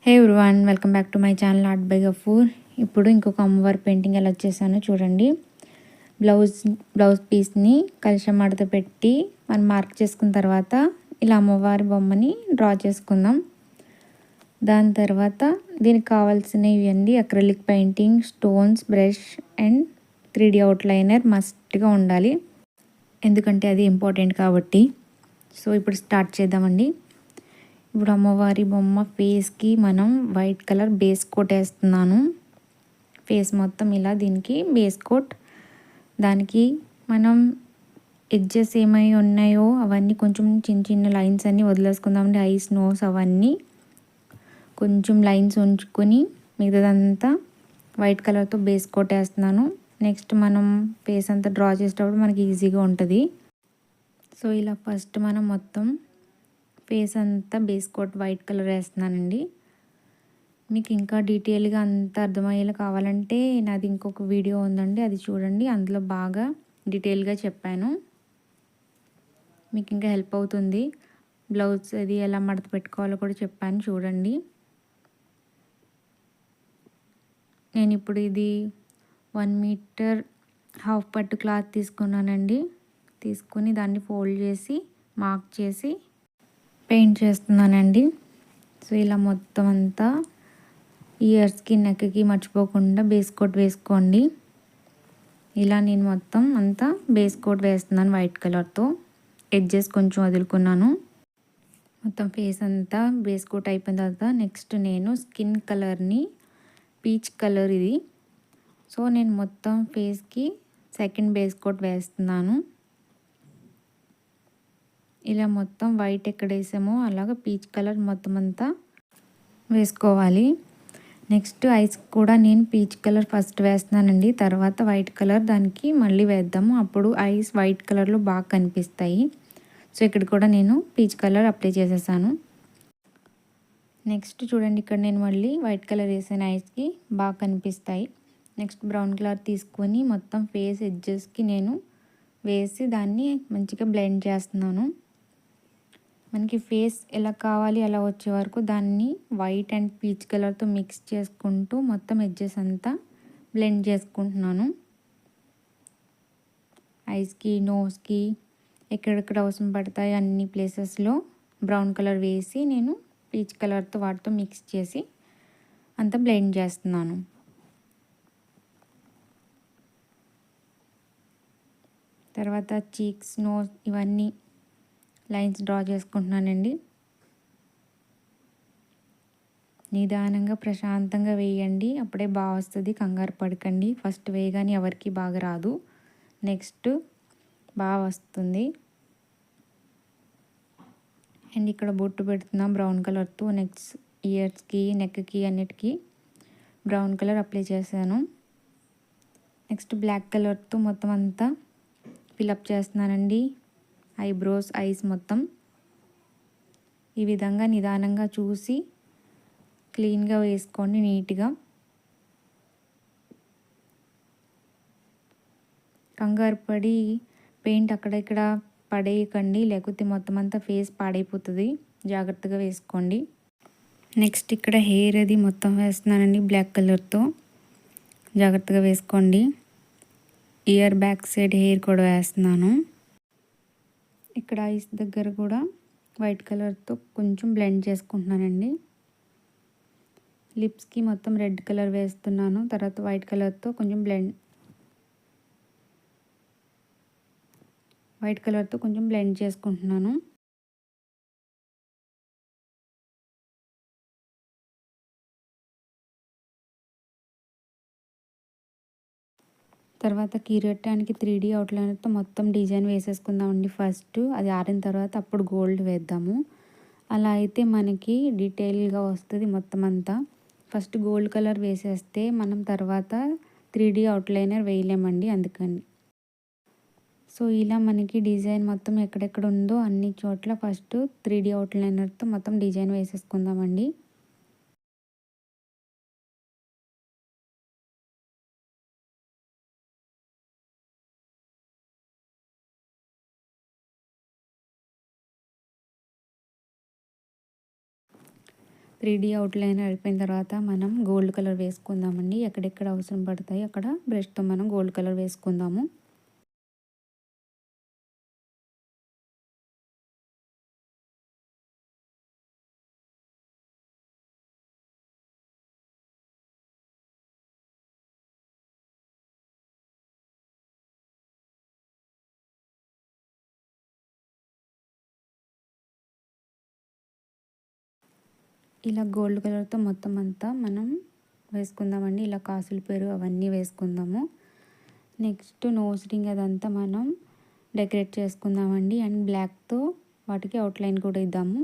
Hey everyone, welcome back to my channel art by Gafoor. ఇప్పుడు ఇంకొక అమ్మవారి పెయింటింగ్ ఎలా చేశానో చూడండి. బ్లౌజ్ పీస్ని కలశం మడత పెట్టి మనం మార్క్ చేసుకున్న తర్వాత ఇలా అమ్మవారి బొమ్మని డ్రా చేసుకుందాం. దాని తర్వాత దీనికి కావాల్సినవి అండి acrylic painting, stones, brush and 3D outliner మస్ట్గా ఉండాలి, ఎందుకంటే అది ఇంపార్టెంట్ కాబట్టి. సో ఇప్పుడు స్టార్ట్ చేద్దామండి. ఇప్పుడు అమ్మవారి బొమ్మ ఫేస్కి మనం వైట్ కలర్ బేస్ కోట్ వేస్తున్నాను. ఫేస్ మొత్తం ఇలా దీనికి బేస్ కోట్. దానికి మనం ఎడ్జెస్ ఏమై ఉన్నాయో అవన్నీ కొంచెం చిన్న చిన్న లైన్స్ అన్నీ వదిలేసుకుందామండి. ఐస్, నోస్ అవన్నీ కొంచెం లైన్స్ ఉంచుకొని మిగతాదంతా వైట్ కలర్తో బేస్ కోట్ వేస్తున్నాను. నెక్స్ట్ మనం ఫేస్ అంతా డ్రా చేసేటప్పుడు మనకి ఈజీగా ఉంటుంది. సో ఇలా ఫస్ట్ మనం మొత్తం ఫేస్ అంతా బేస్ కోట్ వైట్ కలర్ వేస్తున్నానండి. మీకు ఇంకా డీటెయిల్గా అంత అర్థమయ్యేలా కావాలంటే నాది ఇంకొక వీడియో ఉందండి, అది చూడండి. అందులో బాగా డీటెయిల్గా చెప్పాను, మీకు ఇంకా హెల్ప్ అవుతుంది. బ్లౌజ్ అది ఎలా మడత పెట్టుకోవాలో కూడా చెప్పాను, చూడండి. నేను ఇప్పుడు ఇది 1 మీటర్ హాఫ్ పట్టు క్లాత్ తీసుకున్నానండి. తీసుకుని దాన్ని ఫోల్డ్ చేసి మార్క్ చేసి పెయింట్ చేస్తున్నానండి. సో ఇలా మొత్తం అంతా ఇయర్స్కి, నెక్కి మర్చిపోకుండా బేస్ కోట్ వేసుకోండి. ఇలా నేను మొత్తం అంతా బేస్ కోట్ వేస్తున్నాను వైట్ కలర్తో. ఎడ్జెస్ కొంచెం వదులుకున్నాను. మొత్తం ఫేస్ అంతా బేస్ కోట్ అయిపోయిన తర్వాత నెక్స్ట్ నేను స్కిన్ కలర్ని పీచ్ కలర్ ఇది. సో నేను మొత్తం ఫేస్కి సెకండ్ బేస్ కోట్ వేస్తున్నాను. ఇలా మొత్తం వైట్ ఎక్కడ వేసామో అలాగ పీచ్ కలర్ మొత్తం అంతా వేసుకోవాలి. నెక్స్ట్ ఐస్ కూడా నేను పీచ్ కలర్ ఫస్ట్ వేస్తున్నానండి, తర్వాత వైట్ కలర్ దానికి మళ్ళీ వేద్దాము. అప్పుడు ఐస్ వైట్ కలర్లో బాగా కనిపిస్తాయి. సో ఇక్కడ కూడా నేను పీచ్ కలర్ అప్లై చేసేసాను. నెక్స్ట్ చూడండి, ఇక్కడ నేను మళ్ళీ వైట్ కలర్ వేసాను, ఐస్కి బాగా కనిపిస్తాయి. నెక్స్ట్ బ్రౌన్ కలర్ తీసుకొని మొత్తం ఫేస్ ఎడ్జెస్కి నేను వేసి దాన్ని మంచిగా బ్లెండ్ చేస్తున్నాను. మనకి ఫేస్ ఎలా కావాలి అలా వచ్చే వరకు దాన్ని వైట్ అండ్ పీచ్ కలర్తో మిక్స్ చేసుకుంటూ మొత్తం ఎడ్జెస్ అంతా బ్లెండ్ చేసుకుంటున్నాను. ఐస్కి, నోస్కి ఎక్కడెక్కడ అవసరం పడతాయి అన్ని ప్లేసెస్లో బ్రౌన్ కలర్ వేసి నేను పీచ్ కలర్తో వాటితో మిక్స్ చేసి అంతా బ్లెండ్ చేస్తున్నాను. తర్వాత చీక్స్, నోస్ ఇవన్నీ లైన్స్ డ్రా చేసుకుంటున్నానండి. నిదానంగా ప్రశాంతంగా వేయండి, అప్పుడే బాగా వస్తుంది. కంగారు పడకండి, ఫస్ట్ వేయగానే ఎవరికి బాగా రాదు, నెక్స్ట్ బాగా వస్తుంది. అండ్ ఇక్కడ బొట్టు పెడుతున్నాం బ్రౌన్ కలర్తో. నెక్స్ట్ ఇయర్స్కి, నెక్కి అన్నిటికీ బ్రౌన్ కలర్ అప్లై చేశాను. నెక్స్ట్ బ్లాక్ కలర్తో మొత్తం అంతా ఫిలప్ చేస్తున్నానండి. ఐబ్రోస్, ఐస్ మొత్తం ఈ విధంగా నిదానంగా చూసి క్లీన్గా వేసుకోండి, నీట్గా. కంగారు పడి పెయింట్ అక్కడ ఇక్కడ పడేయకండి, లేకపోతే మొత్తం అంతా ఫేస్ పాడైపోతుంది. జాగ్రత్తగా వేసుకోండి. నెక్స్ట్ ఇక్కడ హెయిర్ అది మొత్తం వేస్తున్నానండి బ్లాక్ కలర్తో, జాగ్రత్తగా వేసుకోండి. ఇయర్ బ్యాక్ సైడ్ హెయిర్ కూడా వేస్తున్నాను. ఇక్కడ ఐస్ దగ్గర కూడా వైట్ కలర్తో కొంచెం బ్లెండ్ చేసుకుంటున్నానండి. లిప్స్కి మొత్తం రెడ్ కలర్ వేస్తున్నాను, తర్వాత వైట్ కలర్తో కొంచెం బ్లెండ్ చేసుకుంటున్నాను. తర్వాత కిరీటానికి 3D అవుట్లైనర్తో మొత్తం డిజైన్ వేసేసుకుందామండి. ఫస్ట్ అది ఆరిన తర్వాత అప్పుడు గోల్డ్ వేద్దాము. అలా అయితే మనకి డీటెయిల్గా వస్తుంది మొత్తం అంతా. ఫస్ట్ గోల్డ్ కలర్ వేసేస్తే మనం తర్వాత 3D అవుట్లైనర్ వేయలేమండి, అందుకని. సో ఇలా మనకి డిజైన్ మొత్తం ఎక్కడెక్కడ ఉందో అన్ని చోట్ల ఫస్ట్ 3D అవుట్లైనర్తో మొత్తం డిజైన్ వేసేసుకుందామండి. 3D అవుట్లైన్ అయిపోయిన తర్వాత మనం గోల్డ్ కలర్ వేసుకుందామండి. ఎక్కడెక్కడ అవసరం పడతాయి అక్కడ బ్రష్తో మనం గోల్డ్ కలర్ వేసుకుందాము. ఇలా గోల్డ్ కలర్తో మొత్తం అంతా మనం వేసుకుందామండి. ఇలా కాసుల పేరు అవన్నీ వేసుకుందాము. నెక్స్ట్ నోస్ రింగ్ అదంతా మనం డెకరేట్ చేసుకుందామండి. అండ్ బ్లాక్తో వాటికి అవుట్లైన్ కూడా ఇద్దాము.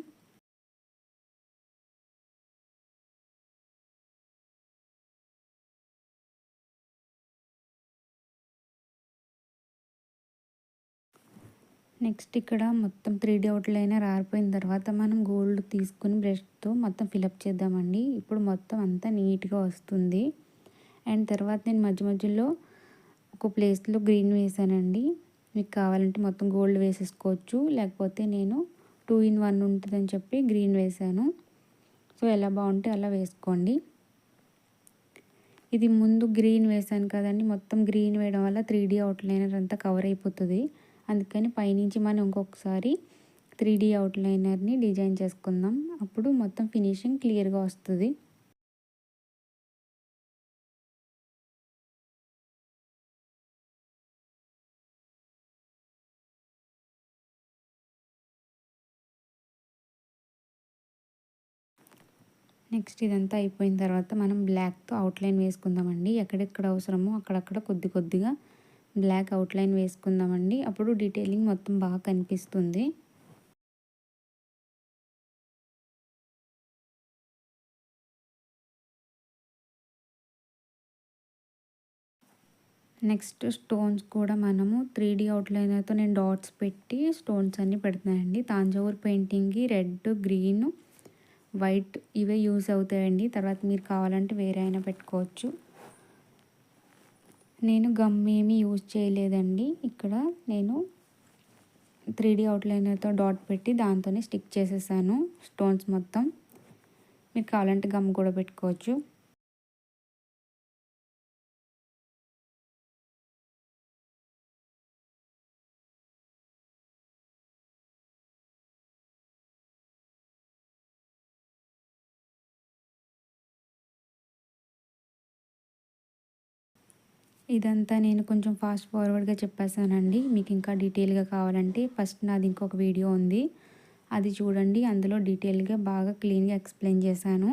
నెక్స్ట్ ఇక్కడ మొత్తం 3D అవుట్లైనర్ ఆరిపోయిన తర్వాత మనం గోల్డ్ తీసుకుని బ్రష్తో మొత్తం ఫిలప్ చేద్దామండి. ఇప్పుడు మొత్తం అంతా నీట్గా వస్తుంది. అండ్ తర్వాత నేను మధ్య మధ్యలో ఒక ప్లేస్లో గ్రీన్ వేసానండి. మీకు కావాలంటే మొత్తం గోల్డ్ వేసేసుకోవచ్చు, లేకపోతే నేను 2 in 1 ఉంటుందని చెప్పి గ్రీన్ వేసాను. సో ఎలా బాగుంటే అలా వేసుకోండి. ఇది ముందు గ్రీన్ వేసాను కదండి, మొత్తం గ్రీన్ వేయడం వల్ల 3D అవుట్లైనర్ అంతా కవర్ అయిపోతుంది. అందుకని పైనుంచి మనం ఇంకొకసారి 3D అవుట్లైనర్ని డిజైన్ చేసుకుందాం. అప్పుడు మొత్తం ఫినిషింగ్ క్లియర్గా వస్తుంది. నెక్స్ట్ ఇదంతా అయిపోయిన తర్వాత మనం బ్లాక్తో అవుట్లైన్ వేసుకుందామండి. ఎక్కడెక్కడ అవసరమో అక్కడక్కడ కొద్ది కొద్దిగా బ్లాక్ అవుట్లైన్ వేసుకుందామండి. అప్పుడు డీటెయిలింగ్ మొత్తం బాగా కనిపిస్తుంది. నెక్స్ట్ స్టోన్స్ కూడా మనము 3D అవుట్లైనర్తో నేను డాట్స్ పెట్టి స్టోన్స్ అన్నీ పెడుతున్నానండి. తాంజావూర్ పెయింటింగ్కి రెడ్, గ్రీన్, వైట్ ఇవే యూస్ అవుతాయండి. తర్వాత మీరు కావాలంటే వేరే అయినా పెట్టుకోవచ్చు. నేను గమ్ ఏమీ యూజ్ చేయలేదండి. ఇక్కడ నేను 3D అవుట్లైనర్తో డాట్ పెట్టి దాంతోనే స్టిక్ చేసేసాను స్టోన్స్ మొత్తం. మీరు కావాలంటే గమ్ కూడా పెట్టుకోవచ్చు. ఇదంతా నేను కొంచెం ఫాస్ట్ ఫార్వర్డ్గా చెప్పేసానండి. మీకు ఇంకా డీటెయిల్గా కావాలంటే ఫస్ట్ నాది ఇంకొక వీడియో ఉంది, అది చూడండి. అందులో డీటెయిల్గా బాగా క్లీన్గా ఎక్స్ప్లెయిన్ చేశాను.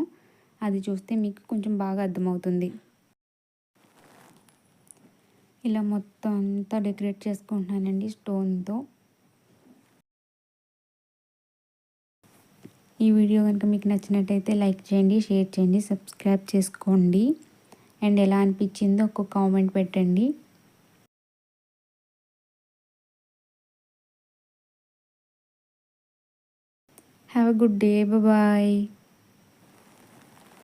అది చూస్తే మీకు కొంచెం బాగా అర్థమవుతుంది. ఇలా మొత్తం అంతా డెకరేట్ చేసుకుంటున్నానండి స్టోన్తో. ఈ వీడియో కనుక మీకు నచ్చినట్టయితే లైక్ చేయండి, షేర్ చేయండి, సబ్స్క్రైబ్ చేసుకోండి. అండ్ ఎలా అనిపించిందో ఒక కామెంట్ పెట్టండి. Have a good day. Bye.